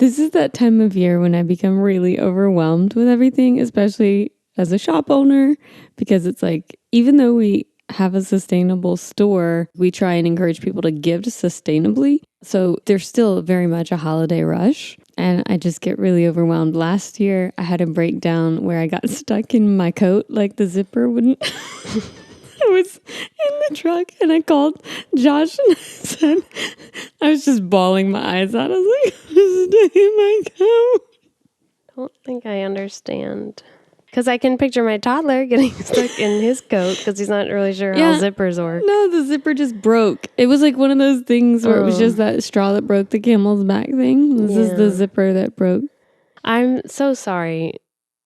This is that time of year when I become really overwhelmed with everything, especially as a shop owner, because it's like, even though we have a sustainable store, we try and encourage people to give sustainably. So there's still very much a holiday rush. And I just get really overwhelmed. Last year, I had a breakdown where I got stuck in my coat, like the zipper wouldn't. I was in the truck and I called Josh and I said, I was just bawling my eyes out. I was like, I'm stuck in my coat. I don't think I understand. Because I can picture my toddler getting stuck in his coat because he's not really sure how zippers work. No, the zipper just broke. It was like one of those things where it was just that straw that broke the camel's back thing. This is the zipper that broke. I'm so sorry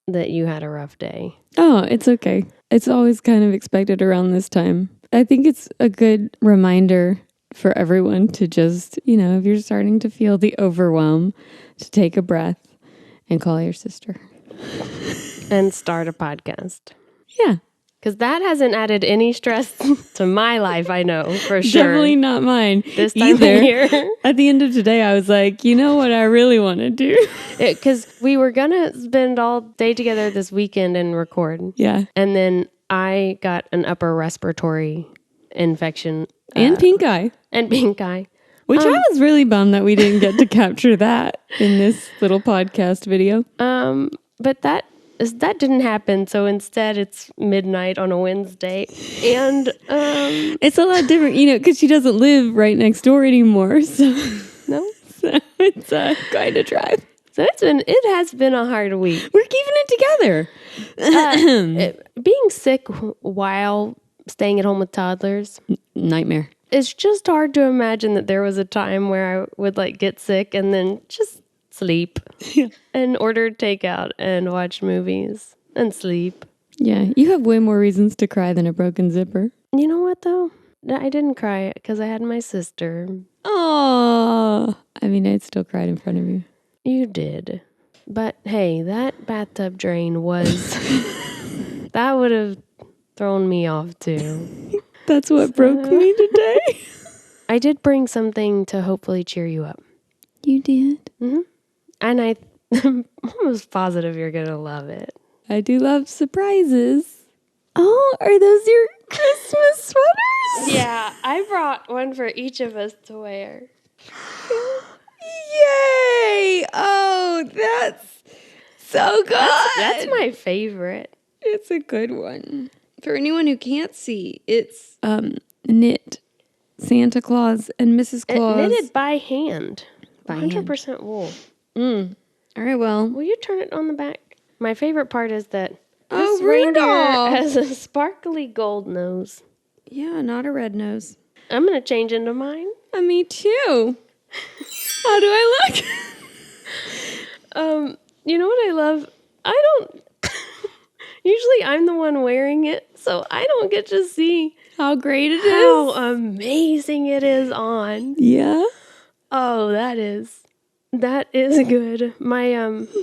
that you had a rough day. Oh, it's okay. It's always kind of expected around this time. I think it's a good reminder for everyone to just, if you're starting to feel the overwhelm, to take a breath and call your sister. And start a podcast. Yeah. Because that hasn't added any stress to my life, I know, for sure. Definitely not mine. This time of year. At the end of today, I was like, you know what I really want to do? Because we were going to spend all day together this weekend and record. Yeah. And then I got an upper respiratory infection. And pink eye. And pink eye. Which I was really bummed that we didn't get to capture that in this little podcast video. But that didn't happen. So instead, it's midnight on a Wednesday. And it's a lot different, because she doesn't live right next door anymore. So no, so it's quite a drive. So it has been a hard week. We're keeping it together. Being sick while staying at home with toddlers, nightmare. It's just hard to imagine that there was a time where I would get sick and then just sleep and order takeout and watch movies and sleep. Yeah, you have way more reasons to cry than a broken zipper. You know what, though? I didn't cry because I had my sister. Oh, I'd still cried in front of you. You did. But hey, that bathtub drain was... that would have thrown me off, too. That's what broke me today. I did bring something to hopefully cheer you up. You did? Mm-hmm. And I'm almost positive you're going to love it. I do love surprises. Oh, are those your Christmas sweaters? Yeah, I brought one for each of us to wear. Yay! Oh, that's so good. That's my favorite. It's a good one. For anyone who can't see, it's knit Santa Claus and Mrs. Claus. Knitted by hand. 100% wool. All right, well. Will you turn it on the back? My favorite part is that this reindeer has a sparkly gold nose. Yeah, not a red nose. I'm going to change into mine. Me too. How do I look? You know what I love? Usually I'm the one wearing it, so I don't get to see how great it is. How amazing it is on. Yeah? Oh, that is good. My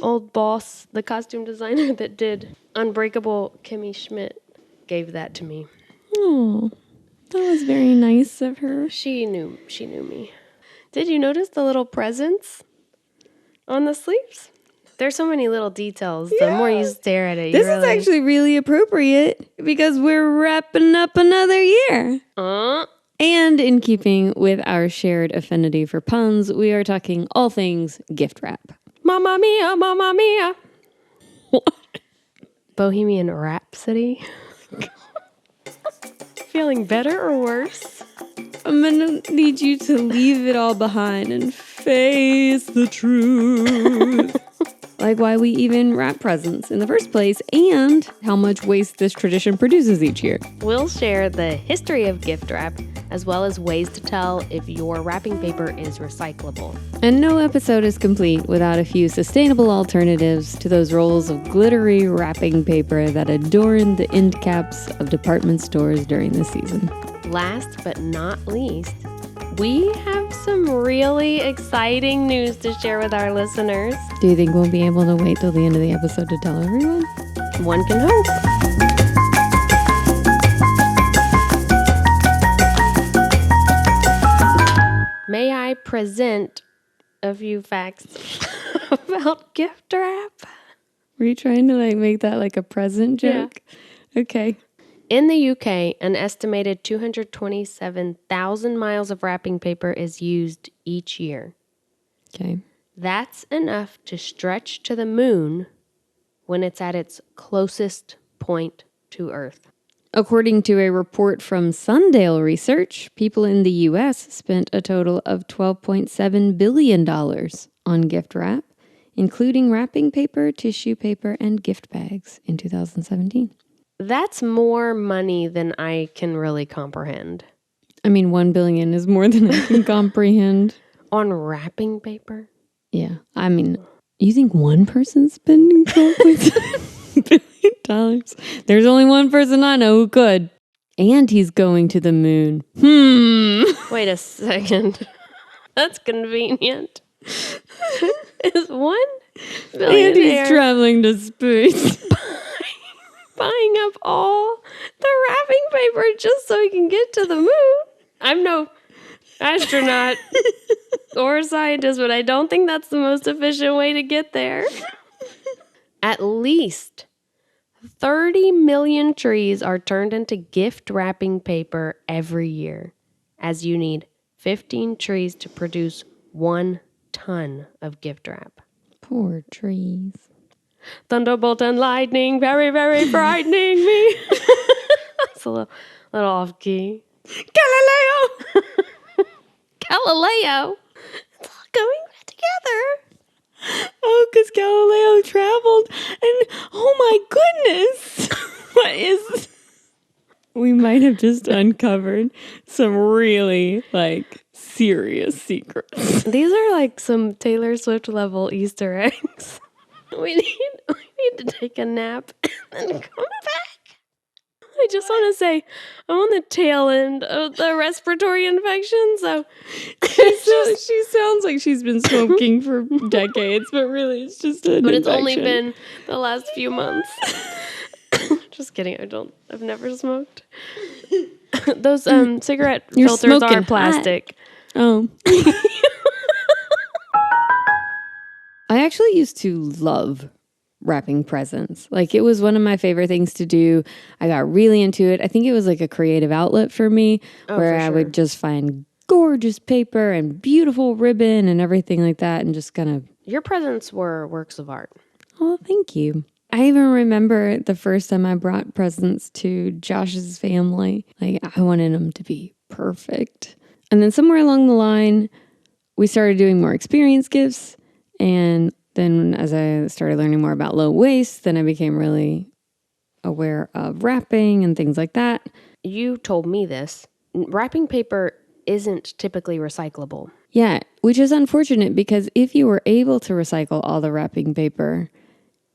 old boss, the costume designer that did Unbreakable, Kimmy Schmidt, gave that to me. Oh, that was very nice of her. She knew me. Did you notice the little presents on the sleeves? There's so many little details. Yeah. The more you stare at it, this is actually really appropriate because we're wrapping up another year. And in keeping with our shared affinity for puns, we are talking all things gift wrap. Mamma mia, mamma mia. What? Bohemian Rhapsody. Feeling better or worse? I'm going to need you to leave it all behind and face the truth. Like why we even wrap presents in the first place and how much waste this tradition produces each year. We'll share the history of gift wrap as well as ways to tell if your wrapping paper is recyclable. And no episode is complete without a few sustainable alternatives to those rolls of glittery wrapping paper that adorn the end caps of department stores during the season. Last but not least, we have some really exciting news to share with our listeners. Do you think we'll be able to wait till the end of the episode to tell everyone? One can hope. May I present a few facts about gift wrap. Were you trying to like make that like a present joke? Yeah. Okay. In the UK, an estimated 227,000 miles of wrapping paper is used each year. Okay. That's enough to stretch to the moon when it's at its closest point to Earth. According to a report from Sundale Research, people in the U.S. spent a total of $12.7 billion on gift wrap, including wrapping paper, tissue paper, and gift bags in 2017. That's more money than I can really comprehend. I mean, 1 billion is more than I can comprehend. On wrapping paper? Yeah. I mean, you think one person's spending $12.7 billion? There's only one person I know who could. And he's going to the moon. Wait a second. That's convenient. Is one billionaire And he's traveling to space. buying up all the wrapping paper just so he can get to the moon? I'm no astronaut or scientist, but I don't think that's the most efficient way to get there. At least 30 million trees are turned into gift wrapping paper every year, as you need 15 trees to produce 1 ton of gift wrap. Poor trees. Thunderbolt and lightning, very, very frightening me. That's a little off key. Galileo! Galileo! It's all coming back together. Oh, because Galileo traveled and oh my goodness. What is... We might have just uncovered some really like serious secrets. These are like some Taylor Swift level Easter eggs. We need to take a nap and then come back. I just want to say, I'm on the tail end of the respiratory infection, so She sounds like she's been smoking for decades, but really it's just an but it's infection. only been the last few months. Just kidding. I've never smoked. Those cigarette You're filters smoking are plastic. Oh. I actually used to love wrapping presents. Like it was one of my favorite things to do. I got really into it. I think it was like a creative outlet for me where I would just find gorgeous paper and beautiful ribbon and everything like that and just kind of... Your presents were works of art. Oh, thank you. I even remember the first time I brought presents to Josh's family. Like I wanted them to be perfect. And then somewhere along the line, we started doing more experience gifts. And then as I started learning more about low waste, then I became really aware of wrapping and things like that. You told me this. Wrapping paper isn't typically recyclable. Yeah, which is unfortunate because if you were able to recycle all the wrapping paper,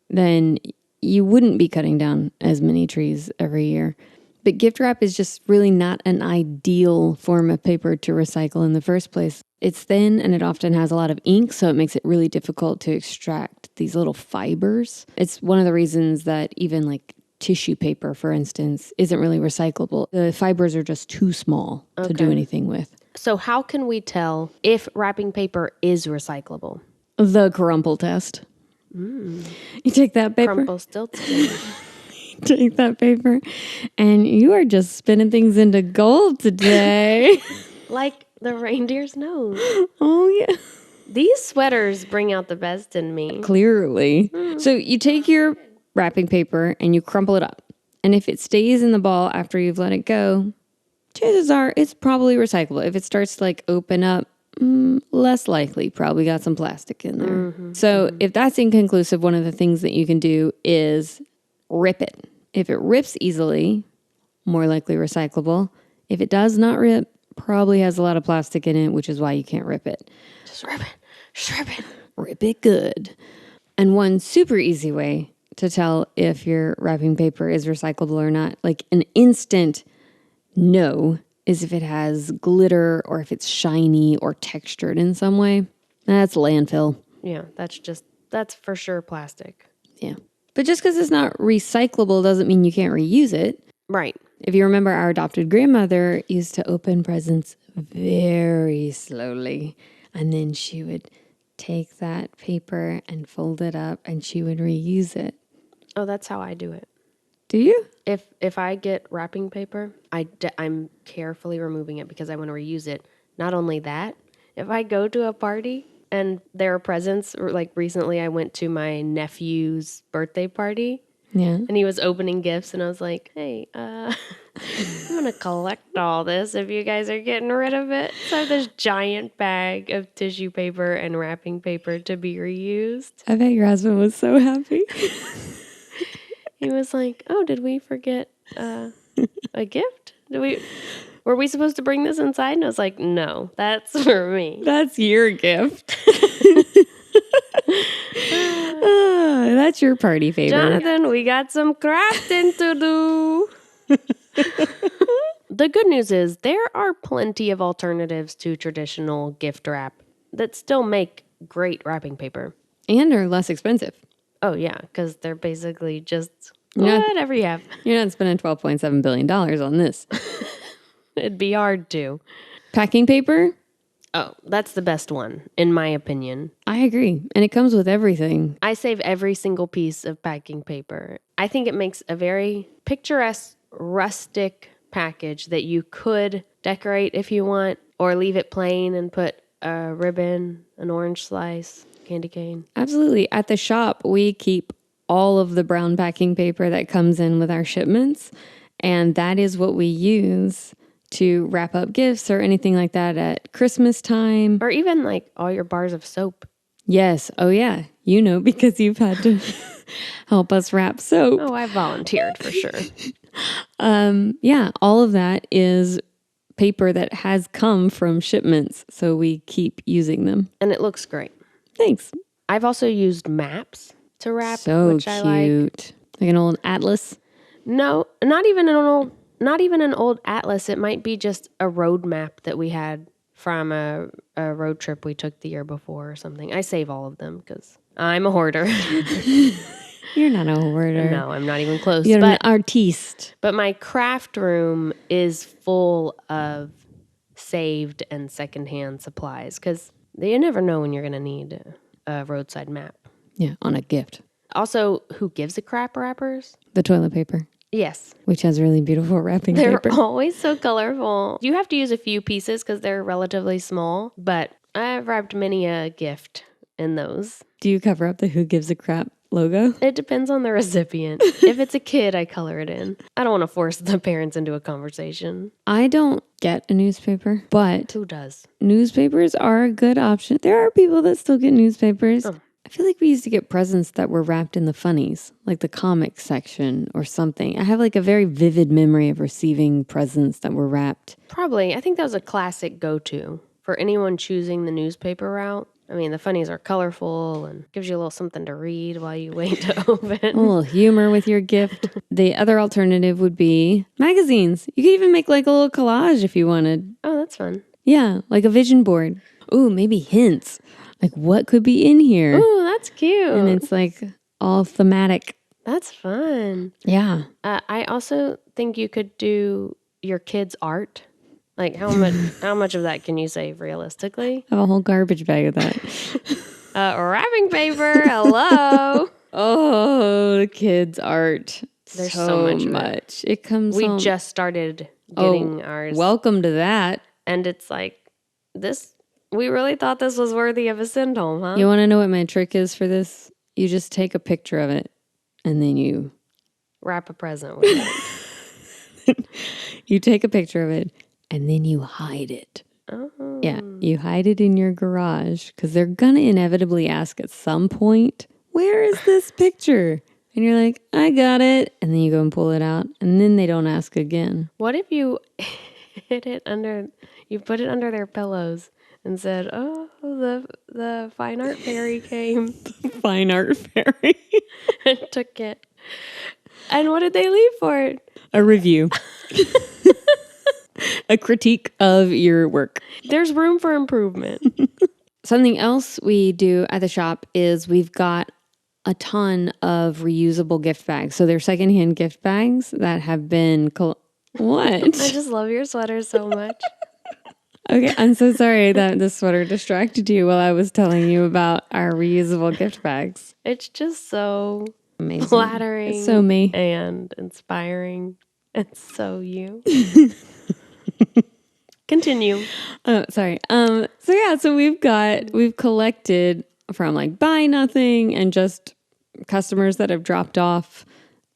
then you wouldn't be cutting down as many trees every year. But gift wrap is just really not an ideal form of paper to recycle in the first place. It's thin and it often has a lot of ink, so it makes it really difficult to extract these little fibers. It's one of the reasons that even like tissue paper, for instance, isn't really recyclable. The fibers are just too small to do anything with. So how can we tell if wrapping paper is recyclable? The crumple test. You take that paper. Crumple Stiltskin. Take that paper, and you are just spinning things into gold today. Like the reindeer's nose. Oh, yeah. These sweaters bring out the best in me. Clearly. So you take your wrapping paper and you crumple it up. And if it stays in the ball after you've let it go, chances are it's probably recyclable. If it starts to like open up, less likely, probably got some plastic in there. So if that's inconclusive, one of the things that you can do is rip it. If it rips easily, more likely recyclable. If it does not rip, probably has a lot of plastic in it, which is why you can't rip it. Just rip it. Just rip it. Rip it good. And one super easy way to tell if your wrapping paper is recyclable or not, like an instant no, is if it has glitter or if it's shiny or textured in some way. That's landfill. Yeah, that's for sure plastic. Yeah. But just because it's not recyclable doesn't mean you can't reuse it. Right. If you remember, our adopted grandmother used to open presents very slowly. And then she would take that paper and fold it up, and she would reuse it. Oh, that's how I do it. Do you? If I get wrapping paper, I'm carefully removing it because I want to reuse it. Not only that, if I go to a party and there are presents, or like recently I went to my nephew's birthday party Yeah. and he was opening gifts and I was like, hey, I'm going to collect all this if you guys are getting rid of it. So I have this giant bag of tissue paper and wrapping paper to be reused. I bet your husband was so happy. He was like, "Oh, did we forget a gift? Were we supposed to bring this inside?" And I was like, "No, that's for me." That's your gift. That's your party favor. Jonathan, we got some crafting to do. The good news is there are plenty of alternatives to traditional gift wrap that still make great wrapping paper. And are less expensive. Oh, yeah, because they're basically just Yeah. whatever you have. You're not spending $12.7 billion on this. It'd be hard to. Packing paper? Oh, that's the best one, in my opinion. I agree. And it comes with everything. I save every single piece of packing paper. I think it makes a very picturesque, rustic package that you could decorate if you want, or leave it plain and put a ribbon, an orange slice, candy cane. Absolutely. At the shop, we keep all of the brown packing paper that comes in with our shipments. And that is what we use to wrap up gifts or anything like that at Christmas time. Or even like all your bars of soap. Yes. Oh, yeah. You know, because you've had to help us wrap soap. Oh, I volunteered for sure. Yeah, all of that is paper that has come from shipments. So we keep using them. And it looks great. Thanks. I've also used maps to wrap, So which I like. cute. Like an old atlas. No, not even an old atlas. It might be just a road map that we had from a road trip we took the year before or something. I save all of them because I'm a hoarder. You're not a hoarder. No, I'm not even close. You're but an artiste. But my craft room is full of saved and secondhand supplies because you never know when you're going to need a roadside map. Yeah, on a gift. Also, who gives a crap wrappers? The toilet paper, Yes. which has really beautiful wrapping They're paper. always so colorful. You have to use a few pieces because they're relatively small, but I've wrapped many a gift in those. Do you cover up the Who Gives a Crap logo? It depends on the recipient. If it's a kid, I color it in. I don't want to force the parents into a conversation. I don't get a newspaper, but Who does? newspapers are a good option. There are people that still get newspapers. Oh. I feel like we used to get presents that were wrapped in the funnies, like the comic section or something. I have like a very vivid memory of receiving presents that were wrapped. Probably. I think that was a classic go-to for anyone choosing the newspaper route. I mean, the funnies are colorful and gives you a little something to read while you wait to open. A little humor with your gift. The other alternative would be magazines. You could even make like a little collage if you wanted. Oh, that's fun. Yeah, like a vision board. Ooh, maybe hints. Like what could be in here? Ooh, that's cute. And it's like all thematic. That's fun. Yeah. I also think you could do your kids' art. Like how much of that can you save realistically? I have a whole garbage bag of that. Wrapping paper. Hello. Oh, the kids' art. There's so so much of it. much. It comes We home. just started getting ours. Welcome to that. And it's like this. We really thought this was worthy of a send home, huh? You want to know what my trick is for this? You just take a picture of it and then you Wrap a present with it. you take a picture of it and then you hide it. Oh. Yeah, you hide it in your garage because they're gonna inevitably ask at some point, "Where is this picture?" And you're like, "I got it," and then you go and pull it out, and then they don't ask again. What if you you put it under their pillows and said, "Oh, the fine art fairy came Fine art fairy. and took it." And what did they leave for it? A review. A critique of your work. There's room for improvement. Something else we do at the shop is we've got a ton of reusable gift bags. So they're secondhand gift bags that have been... What? I just love your sweater so much. Okay, I'm so sorry that this sweater distracted you while I was telling you about our reusable gift bags. It's just so Amazing. flattering. It's so me. And inspiring. And so you. Continue. Oh, sorry. So we've collected from like Buy Nothing and just customers that have dropped off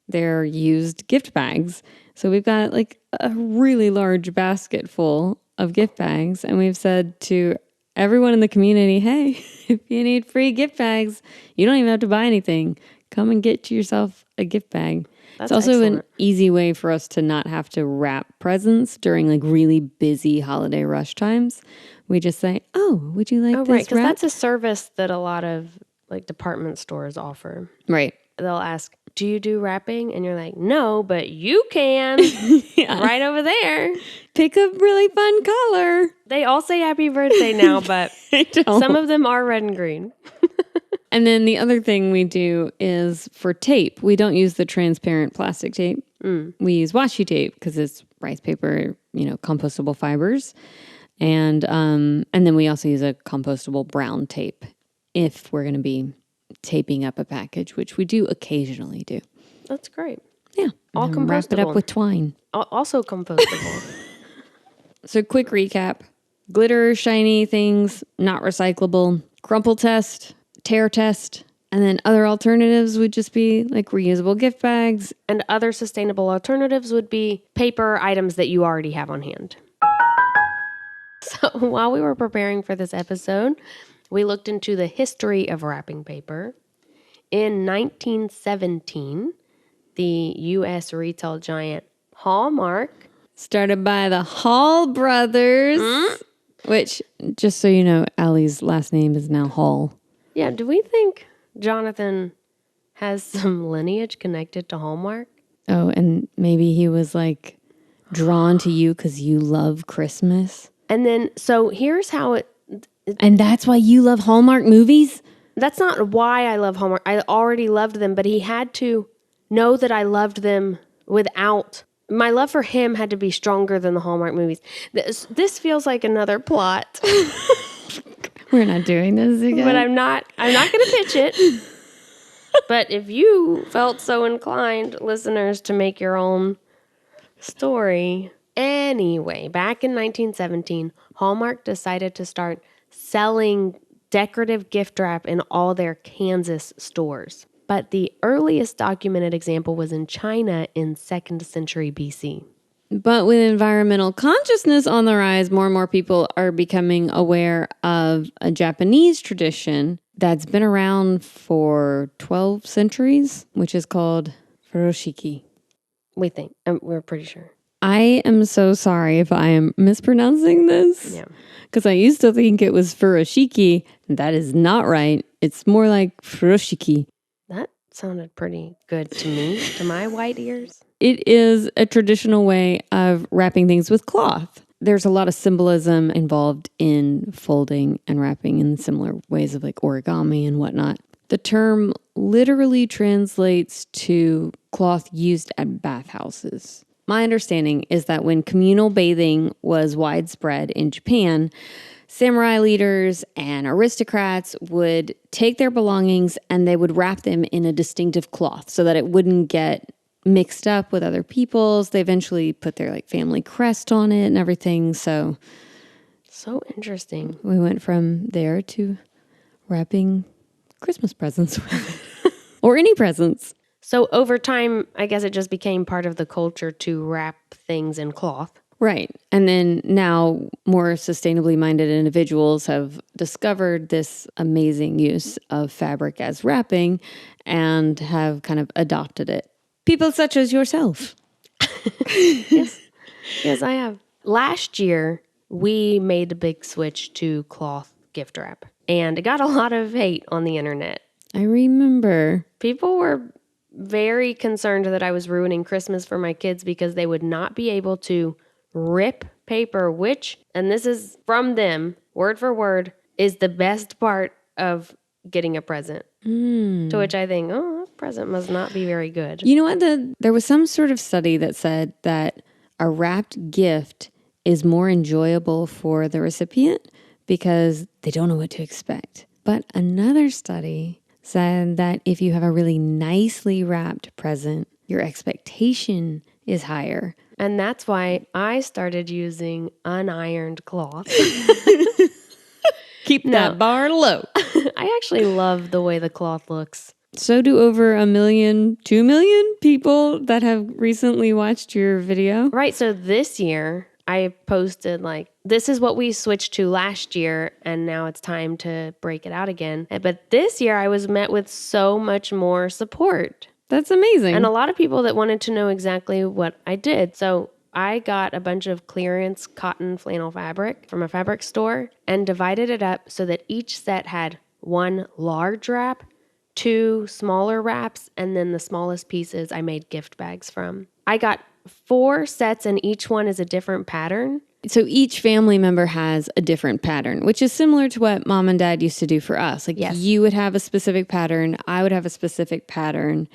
their used gift bags. So we've got like a really large basket full of gift bags, and we've said to everyone in the community, hey, if you need free gift bags, you don't even have to buy anything. Come and get yourself a gift bag. That's It's also excellent. an easy way for us to not have to wrap presents during like really busy holiday rush times. We just say, oh, would you like Oh, this right. Because wrap? that's a service that a lot of like department stores offer. Right. They'll ask, do you do wrapping? And you're like, no, but you can. Yeah. Right over there. Pick a really fun color. They all say happy birthday now, but I don't. some of them are red and green. And then the other thing we do is for tape. We don't use the transparent plastic tape. We use washi tape because it's rice paper, compostable fibers. And then we also use a compostable brown tape if we're going to be taping up a package, which we do occasionally do. That's great. Yeah. All And then wrap it compostable. up with twine. Also compostable. So quick recap. Glitter, shiny things, not recyclable. Crumple test, tear test. And then other alternatives would just be like reusable gift bags. And other sustainable alternatives would be paper items that you already have on hand. So while we were preparing for this episode, we looked into the history of wrapping paper. In 1917, the U.S. retail giant Hallmark, Started by the Hall brothers. Which, just so you know, Ali's last name is now Hall. yeah, do we think Jonathan has some lineage connected to Hallmark? Oh, and maybe he was like drawn to you because you love Christmas. And then, so here's how it, And that's why you love Hallmark movies? that's not why I love Hallmark. I already loved them, but he had to know that I loved them without, my love for him had to be stronger than the Hallmark movies. This feels like another plot, We're not doing this again. but I'm not going to pitch it. But if you felt so inclined, listeners, to make your own story. Anyway, back in 1917, Hallmark decided to start selling decorative gift wrap in all their Kansas stores. But the earliest documented example was in China in 2nd century BC. But with environmental consciousness on the rise, more and more people are becoming aware of a Japanese tradition that's been around for 12 centuries, which is called furoshiki. We think. We're pretty sure. I am so sorry if I am mispronouncing this. Yeah. Because I used to think it was furoshiki. That is not right. It's more like furoshiki. That sounded pretty good to me, to my white ears. It is a traditional way of wrapping things with cloth. There's a lot of symbolism involved in folding and wrapping in similar ways of like origami and whatnot. The term literally translates to cloth used at bathhouses. My understanding is that when communal bathing was widespread in Japan, samurai leaders and aristocrats would take their belongings and they would wrap them in a distinctive cloth so that it wouldn't get mixed up with other people's. They eventually put their like family crest on it and everything. So interesting. we went from there to wrapping Christmas presents with it. Or any presents. So over time, I guess it just became part of the culture to wrap things in cloth. Right. And then now more sustainably minded individuals have discovered this amazing use of fabric as wrapping and have kind of adopted it. People such as yourself. Yes, I have. Last year, we made a big switch to cloth gift wrap, and it got a lot of hate on the internet. I remember. People were very concerned that I was ruining Christmas for my kids because they would not be able to rip paper, which, and this is from them, word for word, is the best part of getting a present. To which I think, oh, that present must not be very good. You know what? There was some sort of study that said that a wrapped gift is more enjoyable for the recipient because they don't know what to expect. But another study said that if you have a really nicely wrapped present, your expectation is higher. And that's why I started using unironed cloth. Keep that bar low. I actually love the way the cloth looks. So do over 1 million, 2 million people that have recently watched your video. Right. So this year I posted this is what we switched to last year, and now it's time to break it out again. But this year I was met with so much more support. That's amazing. And a lot of people that wanted to know exactly what I did. So I got a bunch of clearance cotton flannel fabric from a fabric store and divided it up so that each set had 1 large wrap, 2 smaller wraps, and then the smallest pieces I made gift bags from. I got 4 sets and each one is a different pattern. So each family member has a different pattern, which is similar to what mom and dad used to do for us. Yes. You would have a specific pattern, I would have a specific pattern,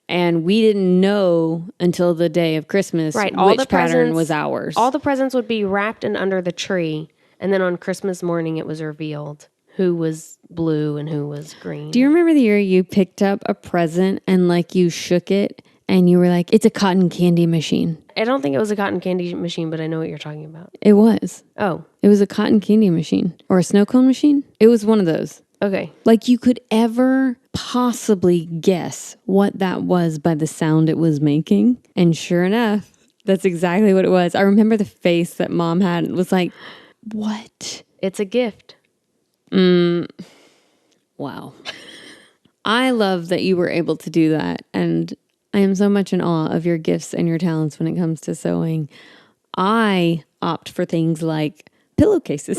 and we didn't know until the day of Christmas which pattern was ours. All the presents would be wrapped and under the tree, and then on Christmas morning it was revealed who was blue and who was green. Do you remember the year you picked up a present and you shook it and you were like, it's a cotton candy machine? I don't think it was a cotton candy machine, but I know what you're talking about. It was. Oh. It was a cotton candy machine or a snow cone machine. It was one of those. Okay. You could ever possibly guess what that was by the sound it was making. And sure enough, that's exactly what it was. I remember the face that mom had. It was like, what? It's a gift. Wow. I love that you were able to do that. And I am so much in awe of your gifts and your talents when it comes to sewing. I opt for things like pillowcases.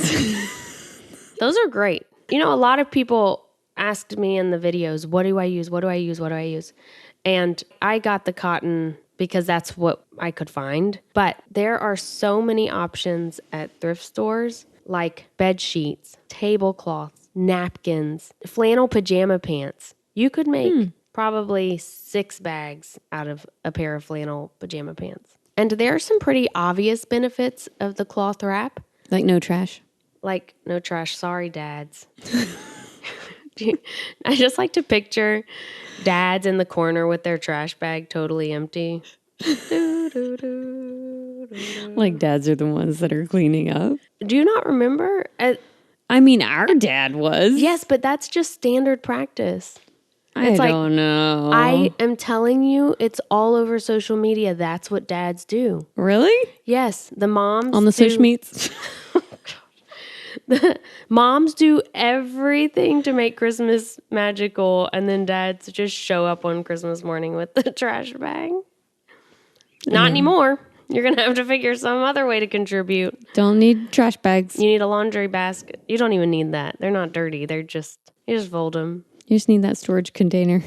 Those are great. A lot of people asked me in the videos, what do I use? What do I use? What do I use? And I got the cotton because that's what I could find. But there are so many options at thrift stores, like bed sheets, tablecloths, napkins, flannel pajama pants. You could make probably 6 bags out of a pair of flannel pajama pants. And there are some pretty obvious benefits of the cloth wrap. Like no trash? Like no trash. Sorry, dads. I just like to picture dads in the corner with their trash bag totally empty. Like dads are the ones that are cleaning up. Do you not remember? Our dad was. Yes, but that's just standard practice. I don't know. I am telling you, it's all over social media. That's what dads do. Really? Yes. The moms on the social meets. The moms do everything to make Christmas magical, and then dads just show up on Christmas morning with the trash bag. Not anymore. You're going to have to figure some other way to contribute. Don't need trash bags. You need a laundry basket. You don't even need that. They're not dirty. You just fold them. You just need that storage container.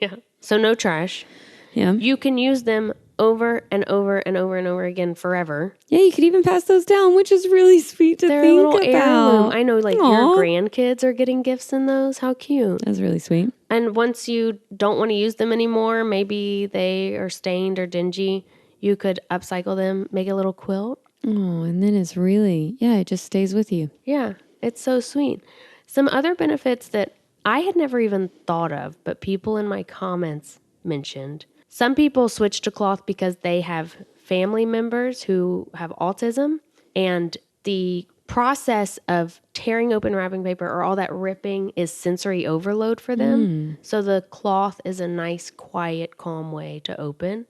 Yeah. So no trash. Yeah. You can use them over and over and over and over again forever. Yeah, you could even pass those down, which is really sweet to They're think a little about. heirloom. I know, Aww. your grandkids are getting gifts in those. How cute. That's really sweet. And once you don't want to use them anymore, maybe they are stained or dingy, you could upcycle them, make a little quilt. Oh, and then it's really, it just stays with you. Yeah, it's so sweet. Some other benefits that I had never even thought of, but people in my comments mentioned. Some people switch to cloth because they have family members who have autism, and the process of tearing open wrapping paper or all that ripping is sensory overload for them. So the cloth is a nice, quiet, calm way to open.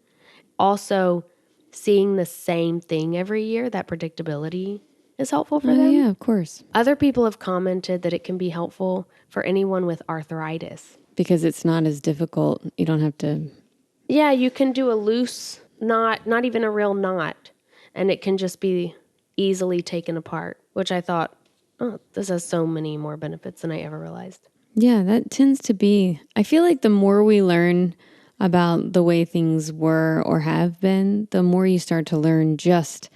Also, seeing the same thing every year, that predictability is helpful for them. Yeah, of course. Other people have commented that it can be helpful for anyone with arthritis. Because it's not as difficult. You don't have to... Yeah, you can do a loose knot, not even a real knot, and it can just be easily taken apart, which I thought, this has so many more benefits than I ever realized. Yeah, that tends to be... I feel like the more we learn about the way things were or have been, the more you start to learn just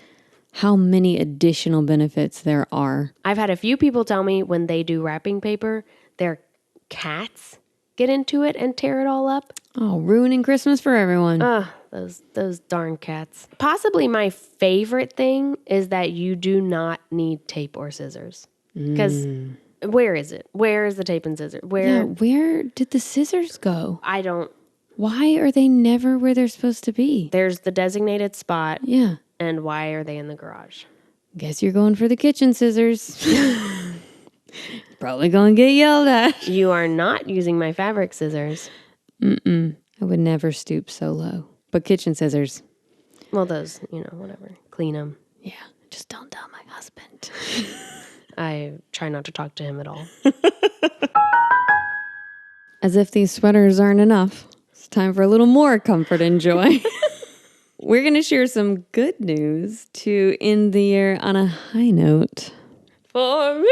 how many additional benefits there are. I've had a few people tell me when they do wrapping paper, their cats get into it and tear it all up. Oh, ruining Christmas for everyone. Ugh, those darn cats. Possibly my favorite thing is that you do not need tape or scissors. Because where is it? Where is the tape and scissors? Where did the scissors go? I don't. Why are they never where they're supposed to be? There's the designated spot. Yeah. And why are they in the garage? Guess you're going for the kitchen scissors. Probably going to get yelled at. You are not using my fabric scissors. I would never stoop so low. But kitchen scissors. Well, those, whatever. Clean them. Yeah. Just don't tell my husband. I try not to talk to him at all. As if these sweaters aren't enough. It's time for a little more comfort and joy. We're going to share some good news to end the year on a high note. For me.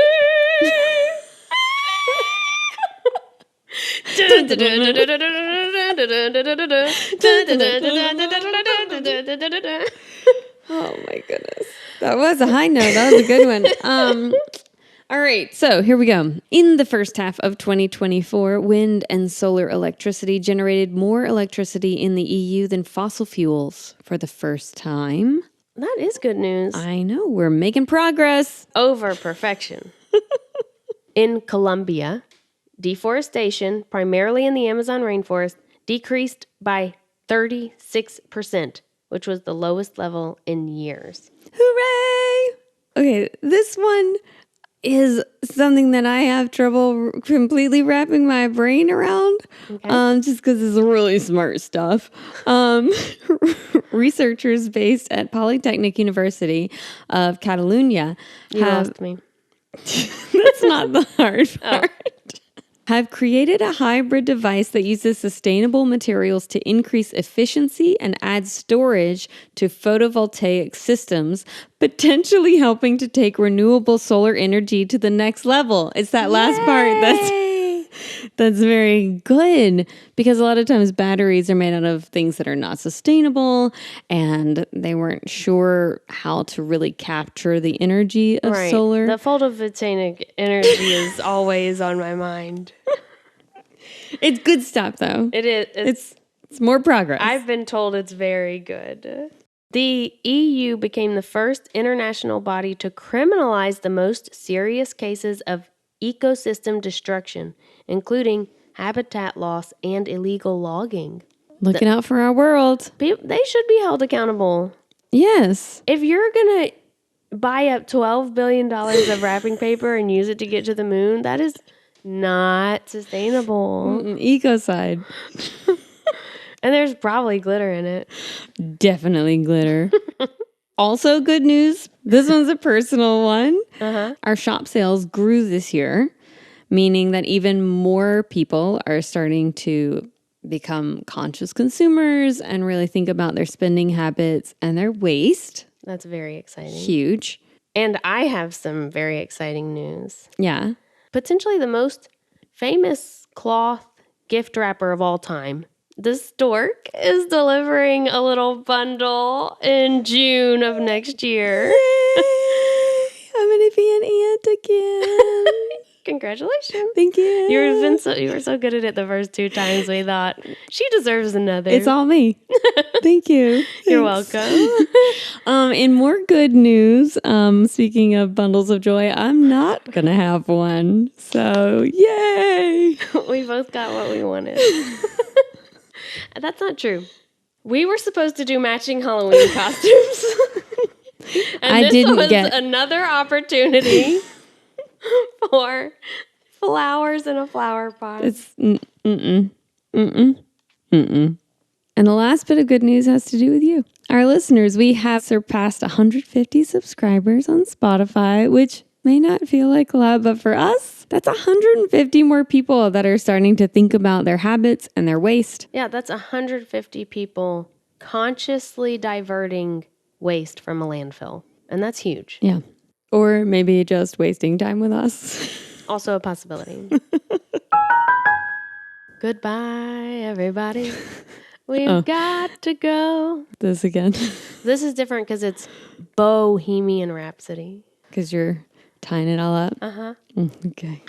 Oh my goodness. That was a high note. That was a good one. All right, so here we go. In the first half of 2024, wind and solar electricity generated more electricity in the EU than fossil fuels for the first time. That is good news. I know, we're making progress. Over perfection. In Colombia, deforestation, primarily in the Amazon rainforest, decreased by 36%, which was the lowest level in years. Hooray! Okay, this one is something that I have trouble completely wrapping my brain around, just because it's really smart stuff. Researchers based at Polytechnic University of Catalonia Lost me. That's not the hard part. Have created a hybrid device that uses sustainable materials to increase efficiency and add storage to photovoltaic systems, potentially helping to take renewable solar energy to the next level. It's that last part that's very good, because a lot of times batteries are made out of things that are not sustainable, and they weren't sure how to really capture the energy of solar. The photovoltaic energy is always on my mind. It's good stuff, though. It is. It's more progress. I've been told it's very good. The EU became the first international body to criminalize the most serious cases of ecosystem destruction, including habitat loss and illegal logging. Looking out for our world. They should be held accountable. Yes. If you're going to buy up $12 billion of wrapping paper and use it to get to the moon, that is not sustainable. Ecocide. And there's probably glitter in it. Definitely glitter. Also good news. This one's a personal one. Our shop sales grew this year, meaning that even more people are starting to become conscious consumers and really think about their spending habits and their waste. That's very exciting. Huge. And I have some very exciting news. Yeah. Potentially the most famous cloth gift wrapper of all time. The Stork is delivering a little bundle in June of next year. Yay! I'm going to be an aunt again. Congratulations. Thank you. You were so good at it the first 2 times. We thought she deserves another. It's all me. Thank you. You're welcome. In more good news, speaking of bundles of joy, I'm not going to have one. So, yay. We both got what we wanted. That's not true. We were supposed to do matching Halloween costumes. And this was another opportunity for flowers in a flower pot. It's And the last bit of good news has to do with you. Our listeners, we have surpassed 150 subscribers on Spotify, which may not feel like a lot, but for us, that's 150 more people that are starting to think about their habits and their waste. Yeah, that's 150 people consciously diverting waste from a landfill. And that's huge. Yeah. Or maybe just wasting time with us. Also a possibility. Goodbye, everybody. We've got to go. This again. This is different because it's Bohemian Rhapsody. Because you're tying it all up? Uh-huh. Okay.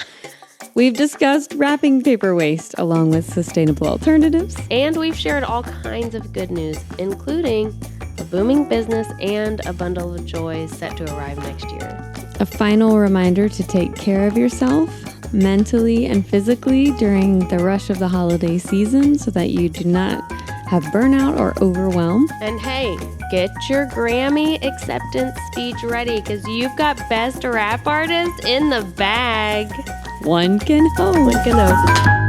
We've discussed wrapping paper waste along with sustainable alternatives. And we've shared all kinds of good news, including a booming business and a bundle of joy set to arrive next year. A final reminder to take care of yourself mentally and physically during the rush of the holiday season so that you do not have burnout or overwhelm. And hey, get your Grammy acceptance speech ready because you've got Best Rap Artist in the bag. One can hope. One can hope.